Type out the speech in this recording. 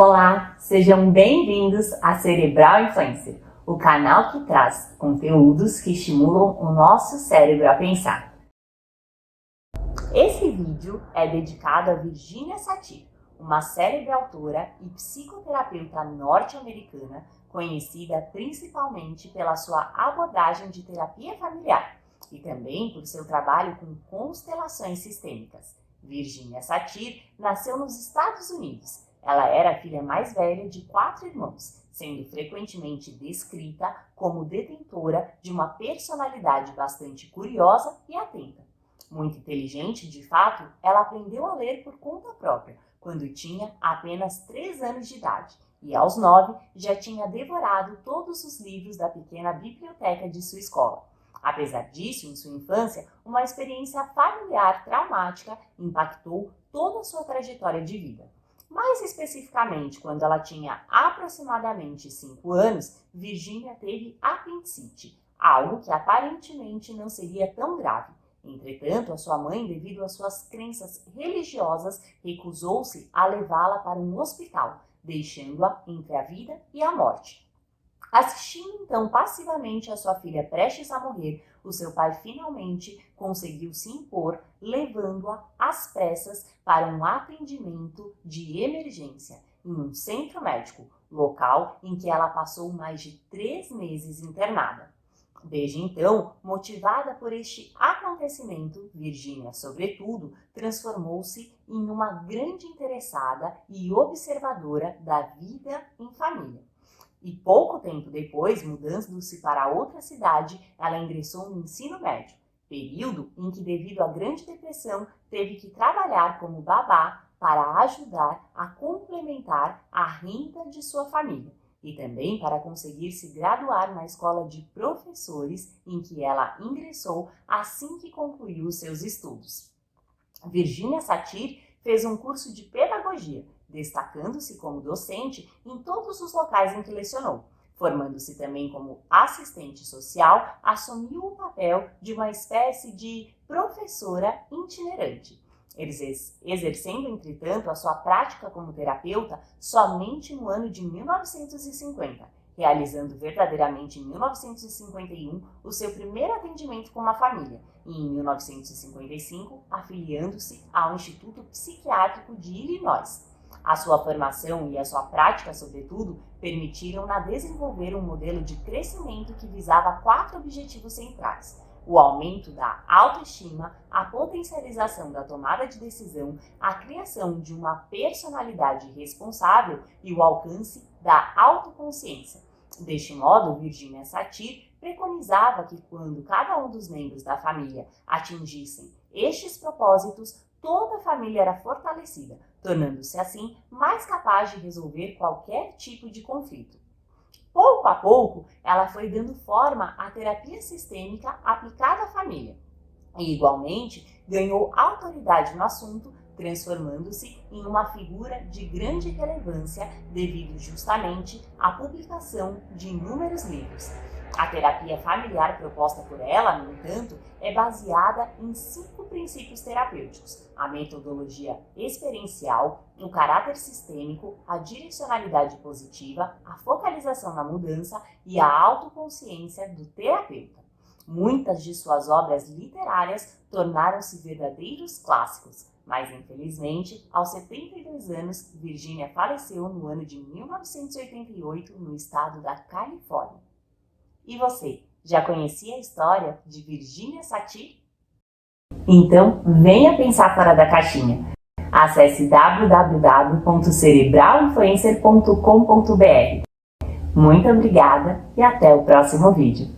Olá, sejam bem-vindos a Cerebral Influencer, o canal que traz conteúdos que estimulam o nosso cérebro a pensar. Esse vídeo é dedicado a Virginia Satir, uma célebre autora e psicoterapeuta norte-americana, conhecida principalmente pela sua abordagem de terapia familiar e também por seu trabalho com constelações sistêmicas. Virginia Satir nasceu nos Estados Unidos. Ela era a filha mais velha de 4 irmãos, sendo frequentemente descrita como detentora de uma personalidade bastante curiosa e atenta. Muito inteligente, de fato, ela aprendeu a ler por conta própria, quando tinha apenas 3 anos de idade, e aos 9 já tinha devorado todos os livros da pequena biblioteca de sua escola. Apesar disso, em sua infância, uma experiência familiar traumática impactou toda a sua trajetória de vida. Mais especificamente, quando ela tinha aproximadamente 5 anos, Virginia teve apendicite, algo que aparentemente não seria tão grave. Entretanto, a sua mãe, devido às suas crenças religiosas, recusou-se a levá-la para um hospital, deixando-a entre a vida e a morte. Assistindo então passivamente a sua filha prestes a morrer, o seu pai finalmente conseguiu se impor, levando-a às pressas para um atendimento de emergência em um centro médico, local em que ela passou mais de 3 meses internada. Desde então, motivada por este acontecimento, Virginia, sobretudo, transformou-se em uma grande interessada e observadora da vida em família. E pouco tempo depois, mudando-se para outra cidade, ela ingressou no ensino médio, período em que, devido à Grande Depressão, teve que trabalhar como babá para ajudar a complementar a renda de sua família e também para conseguir se graduar na escola de professores em que ela ingressou assim que concluiu seus estudos. Virginia Satir fez um curso de pedagogia, destacando-se como docente em todos os locais em que lecionou. Formando-se também como assistente social, assumiu o papel de uma espécie de professora itinerante, exercendo, entretanto, a sua prática como terapeuta somente no ano de 1950, realizando verdadeiramente em 1951 o seu primeiro atendimento com uma família e em 1955 afiliando-se ao Instituto Psiquiátrico de Illinois. A sua formação e a sua prática, sobretudo, permitiram-na desenvolver um modelo de crescimento que visava 4 objetivos centrais: o aumento da autoestima, a potencialização da tomada de decisão, a criação de uma personalidade responsável e o alcance da autoconsciência. Deste modo, Virginia Satir preconizava que quando cada um dos membros da família atingissem estes propósitos, toda a família era fortalecida, tornando-se assim mais capaz de resolver qualquer tipo de conflito. Pouco a pouco, ela foi dando forma à terapia sistêmica aplicada à família e, igualmente, ganhou autoridade no assunto, transformando-se em uma figura de grande relevância devido justamente à publicação de inúmeros livros. A terapia familiar proposta por ela, no entanto, é baseada em 5 princípios terapêuticos: a metodologia experiencial, o caráter sistêmico, a direcionalidade positiva, a focalização na mudança e a autoconsciência do terapeuta. Muitas de suas obras literárias tornaram-se verdadeiros clássicos, mas infelizmente, aos 72 anos, Virginia faleceu no ano de 1988 no estado da Califórnia. E você, já conhecia a história de Virginia Satir? Então, venha pensar fora da caixinha. Acesse www.cerebralinfluencer.com.br. Muito obrigada e até o próximo vídeo.